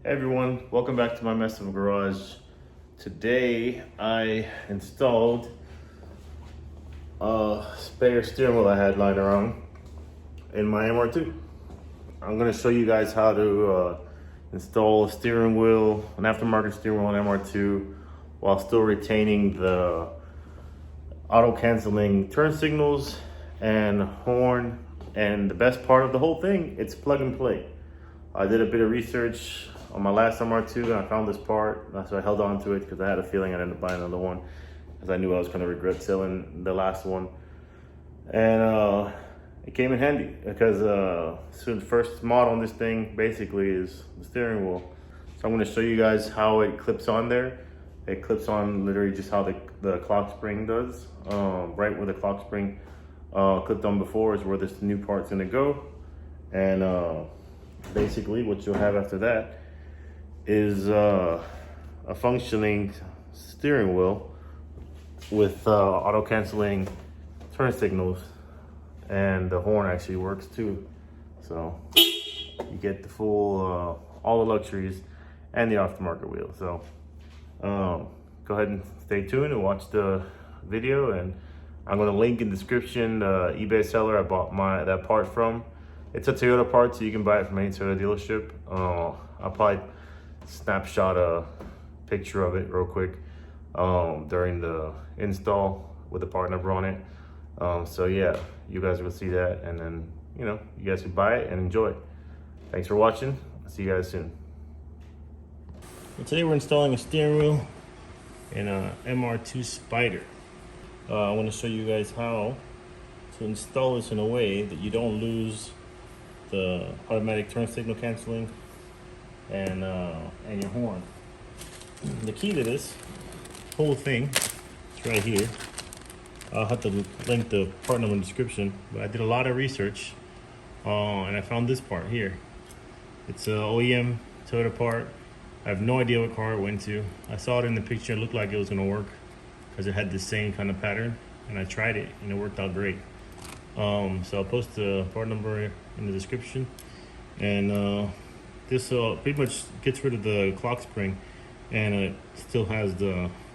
Hey everyone, welcome back to my mess of a garage. Today I installed a spare steering wheel I had lying around in my MR2. I'm going to show you guys how to install a steering wheel, an aftermarket steering wheel on MR2 while still retaining the auto canceling turn signals and horn. And the best part of the whole thing, it's plug and play. I did a bit of research on my last MR2 and I found this part. So I held on to it because I had a feeling I'd end up buying another one because I knew I was going to regret selling the last one. And it came in handy because so the first mod on this thing basically is the steering wheel. So I'm going to show you guys how it clips on there. It clips on literally just how the clock spring does. Right where the clock spring clipped on before is where this new part's going to go. And basically what you'll have after that is a functioning steering wheel with auto canceling turn signals, and the horn actually works too. So you get the full all the luxuries and the aftermarket wheel. So go ahead and stay tuned and watch the video, and I'm going to link in the description the eBay seller I bought that part from. It's a Toyota part, so you can buy it from any Toyota dealership. I'll probably snapshot a picture of it real quick during the install with the part number on it. So yeah, you guys will see that, and then you guys can buy it and enjoy it. Thanks for watching. I'll see you guys soon. Well, today we're installing a steering wheel in a MR2 Spider. I want to show you guys how to install this in a way that you don't lose the automatic turn signal canceling and your horn. The key to this whole thing is right here. I'll have to link the part number in the description, but I did a lot of research and I found this part here. It's a OEM Toyota part. I have no idea what car it went to. I saw it in the picture, it looked like it was gonna work because it had the same kind of pattern, and I tried it and it worked out great. So I'll post the part number in the description, and this pretty much gets rid of the clock spring, and it still has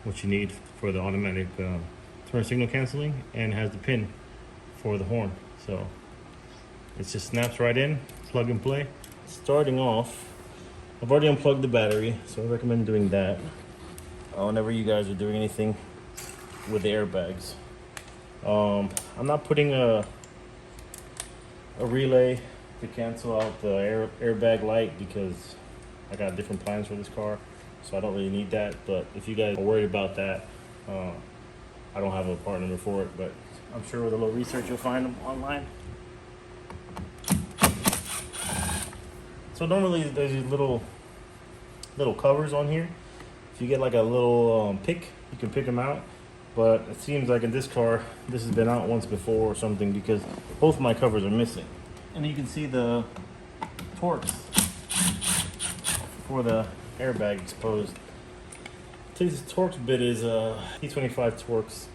what you need for the automatic turn signal canceling, and has the pin for the horn. So it just snaps right in, plug and play. Starting off, I've already unplugged the battery, so I recommend doing that whenever you guys are doing anything with the airbags. I'm not putting a relay to cancel out the airbag light because I got different plans for this car, so I don't really need that. But if you guys are worried about that, I don't have a part number for it, but I'm sure with a little research you'll find them online. So normally there's these little covers on here. If you get like a little pick, you can pick them out. But it seems like in this car, this has been out once before or something, because both my covers are missing. And you can see the Torx for the airbag exposed. This Torx bit is a T25 Torx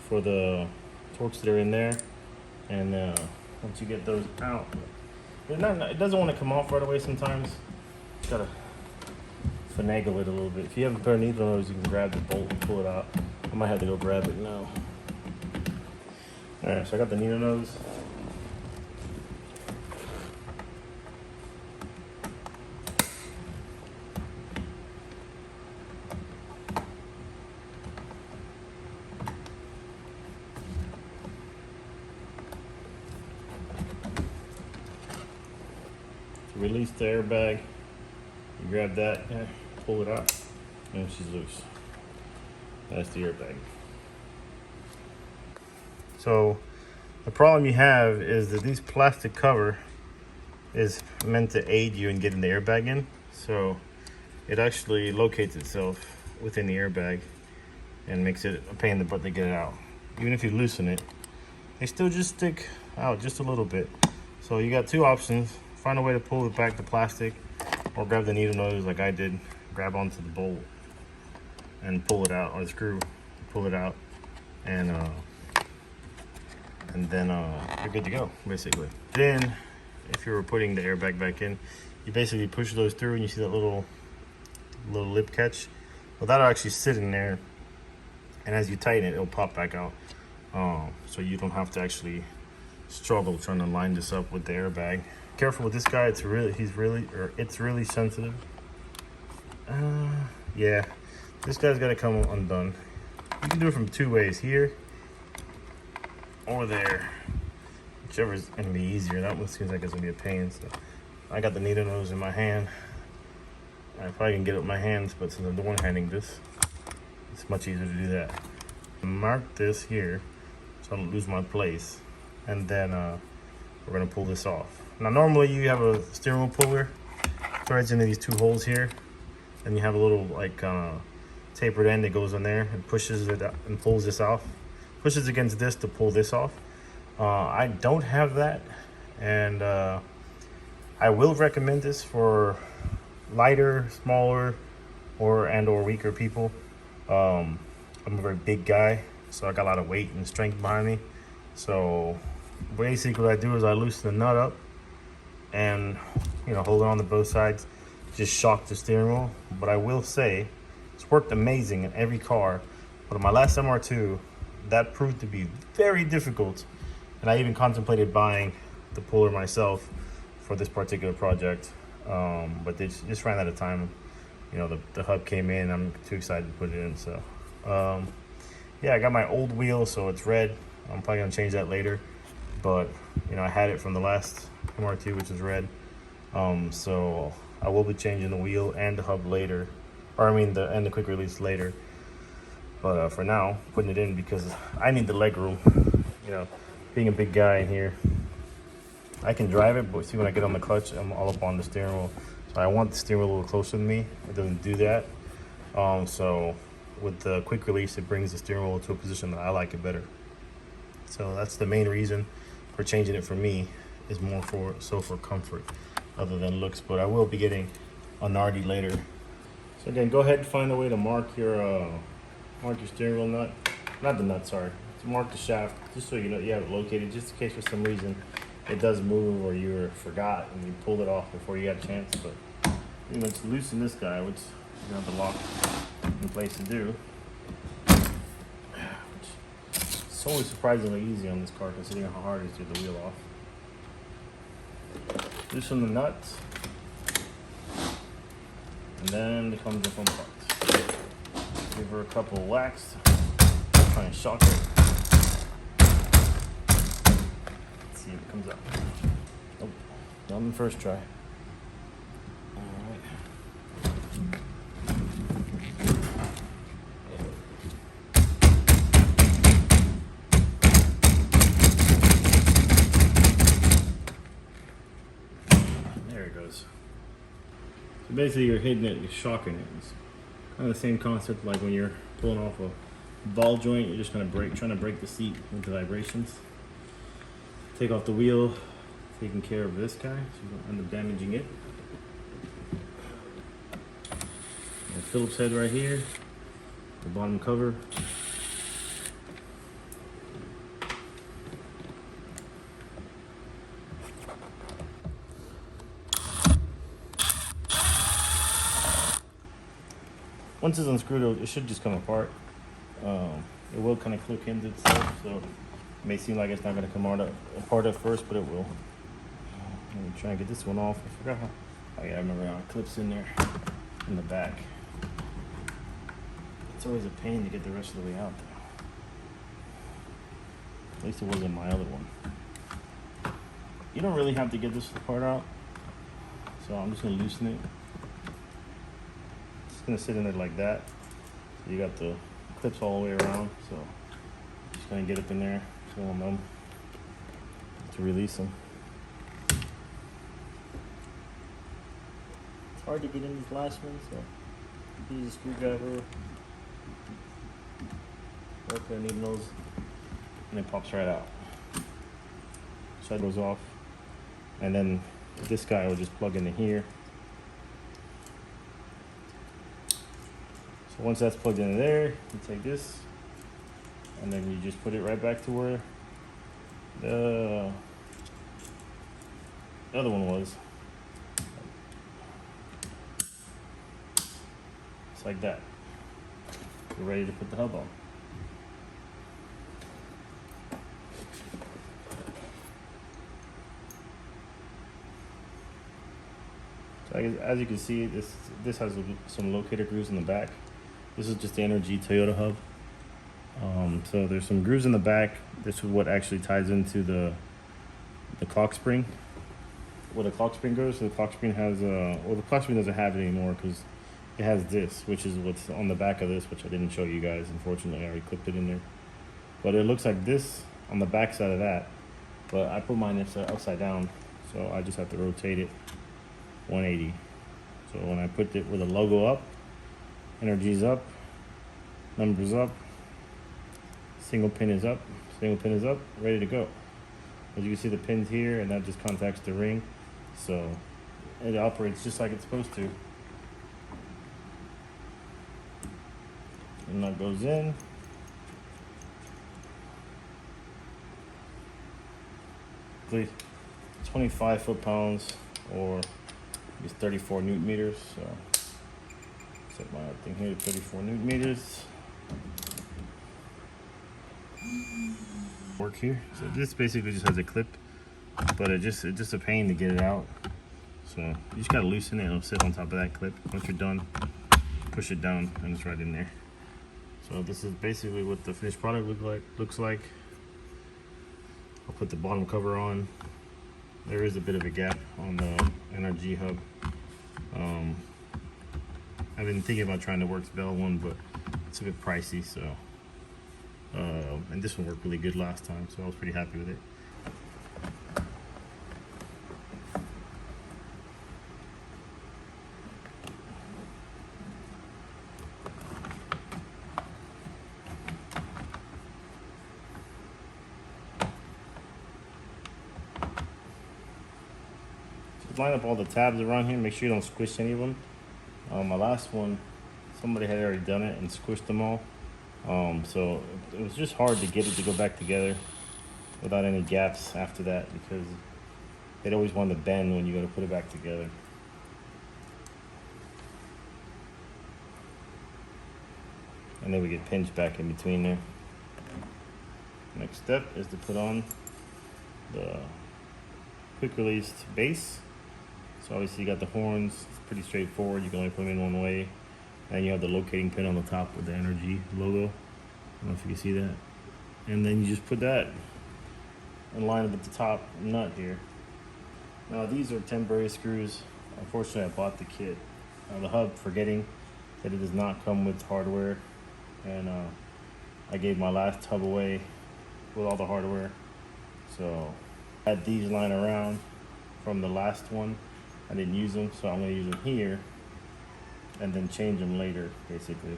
for the Torx that are in there. And once you get those out, it doesn't want to come off right away sometimes. You gotta finagle it a little bit. If you have a pair of needle nose, you can grab the bolt and pull it out. I might have to go grab it now. Alright, so I got the needle nose. To release the airbag, you grab that, pull it out, and she's loose. That's the airbag. So the problem you have is that this plastic cover is meant to aid you in getting the airbag in. So it actually locates itself within the airbag and makes it a pain in the butt to get it out. Even if you loosen it, they still just stick out just a little bit. So you got two options. Find a way to pull it back, the plastic, or grab the needle nose like I did. Grab onto the bolt and pull it out, or the screw, pull it out, and then you're good to go, basically. Then, if you were putting the airbag back in, you basically push those through and you see that little lip catch. Well, that'll actually sit in there, and as you tighten it, it'll pop back out. So you don't have to actually struggle trying to line this up with the airbag. Careful with this guy, it's really sensitive. Yeah, this guy's got to come undone. You can do it from two ways, here or there, whichever is gonna be easier. That one seems like it's gonna be a pain. So I got the needle nose in my hand. I probably can get it with my hands, but since I'm the one handing this, it's much easier to do that. Mark this here so I don't lose my place, and then we're gonna pull this off. Now normally you have a steering wheel puller, threads into these two holes here, and you have a little like tapered end that goes in there and pushes it out and pulls this off. Pushes against this to pull this off. I don't have that, and I will recommend this for lighter, smaller, or weaker people. I'm a very big guy, so I got a lot of weight and strength behind me. So basically what I do is I loosen the nut up and, you know, hold it on to both sides, just shock the steering wheel. But I will say it's worked amazing in every car, but on my last MR2 that proved to be very difficult, and I even contemplated buying the puller myself for this particular project, but they just ran out of time. You know, the hub came in, I'm too excited to put it in. So yeah, I got my old wheel, so it's red. I'm probably gonna change that later, but you know, I had it from the last MR2, which is red. So I will be changing the wheel and the hub later, or I mean the quick release later. But for now, putting it in because I need the leg room. You know, being a big guy in here, I can drive it, but see, when I get on the clutch, I'm all up on the steering wheel. So I want the steering wheel a little closer to me. It doesn't do that. So with the quick release, it brings the steering wheel to a position that I like it better. So that's the main reason for changing it for me, is more for comfort other than looks. But I will be getting a Nardi later. So again, go ahead and find a way to mark your steering wheel nut. Not the nut, sorry. To mark the shaft, just so you know you have it located, just in case for some reason it does move or you forgot and you pulled it off before you got a chance. But you know, to loosen this guy, which you have the lock in place to do, which is always surprisingly easy on this car considering how hard it is to get the wheel off. Loosen the nuts, and then it comes up on parts. Give her a couple of whacks, try and shock it. Let's see if it comes up. Oh, not on the first try. Alright. There it goes. So basically you're hitting it, you're shocking it. It's kind of the same concept like when you're pulling off a ball joint, you're just trying to break the seat into vibrations. Take off the wheel, taking care of this guy, so you don't end up damaging it. And Phillips head right here, the bottom cover. Once it's unscrewed, it should just come apart. It will kind of click into itself, so it may seem like it's not going to come apart at first, but it will. Let me try and get this one off. I forgot how. Oh yeah, I remember how it clips in there in the back. It's always a pain to get the rest of the way out there. At least it wasn't my other one. You don't really have to get this part out, so I'm just going to loosen it. It's going to sit in it like that. So you got the clips all the way around, so just going to get up in there so I'll know to release them. It's hard to get in these last ones, so use a screwdriver, work on needle nose, and it pops right out. So that goes off, and then this guy will just plug into here. So once that's plugged into there, you take this, and then you just put it right back to where the other one was. just like that. We're ready to put the hub on. So as you can see, this has some locator grooves in the back. This is just the Energy Toyota hub. So there's some grooves in the back. This is what actually ties into the clock spring. Where the clock spring goes, so the clock spring has well, the clock spring doesn't have it anymore because it has this, which is what's on the back of this, which I didn't show you guys. Unfortunately, I already clipped it in there. But it looks like this on the back side of that. But I put mine upside down, so I just have to rotate it 180. So when I put it with the logo up, Energy's up, numbers up, single pin is up, ready to go. As you can see, the pin's here, and that just contacts the ring. So it operates just like it's supposed to. And that goes in. Please, 25 foot-pounds, or it's 34 newton meters. So set my thing here to 34 newton meters. Work here. So this basically just has a clip, but it's just a pain to get it out. So you just gotta loosen it and it'll sit on top of that clip. Once you're done, push it down and it's right in there. So this is basically what the finished product looks like. I'll put the bottom cover on. There is a bit of a gap on the NRG hub. I've been thinking about trying to work the Bell one, but it's a bit pricey, so and this one worked really good last time, so I was pretty happy with it. Line up all the tabs around here, make sure you don't squish any of them. My last one, somebody had already done it and squished them all. So it was just hard to get it to go back together without any gaps after that, because they'd always want to bend when you go to put it back together. And then we get pinched back in between there. Next step is to put on the quick release base. So obviously you got the horns, it's pretty straightforward, you can only put them in one way. And you have the locating pin on the top with the Energy logo. I don't know if you can see that. And then you just put that and line up at the top nut here. Now these are temporary screws. Unfortunately, I bought the kit. The hub, forgetting that it does not come with hardware. And I gave my last hub away with all the hardware. So I had these lying around from the last one. I didn't use them, so I'm gonna use them here and then change them later, basically,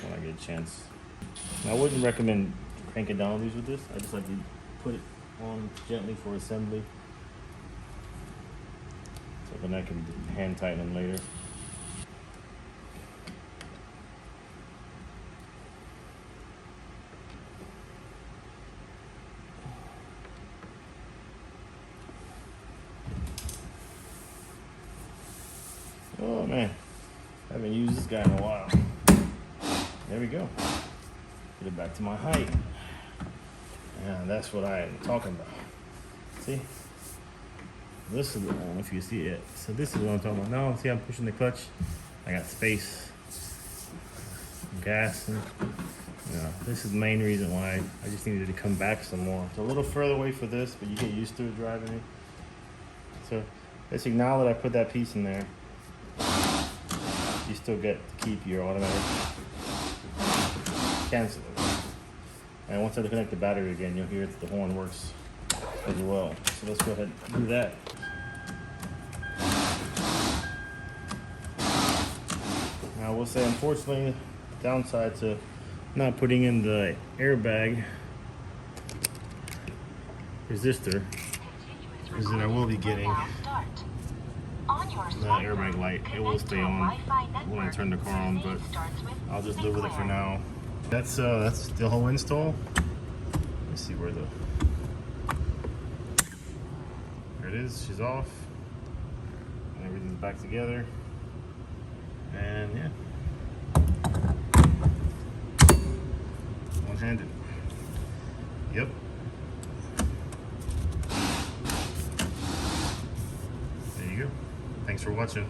when I get a chance. Now, I wouldn't recommend cranking down these with this. I just like to put it on gently for assembly, so then I can hand tighten them later. Oh man, I haven't used this guy in a while. There we go. Get it back to my height. Yeah, that's what I am talking about. See? This is, I don't know if you can see it. So this is what I'm talking about. Now, see I'm pushing the clutch. I got space, gas, and this is the main reason why I just needed to come back some more. It's a little further away for this, but you get used to it driving it. So basically, now that I put that piece in there, you still get to keep your automatic cancel it. And once I connect the battery again, you'll hear that the horn works as well. So let's go ahead and do that. Now I will say, unfortunately, the downside to not putting in the airbag resistor is that I will be getting the airbag light. It will stay on when I turn the car on, but I'll just live with it for now. That's the whole install. Let's see where there it is. She's off, and everything's back together. And yeah, one-handed. Yep. There you go. Thanks for watching.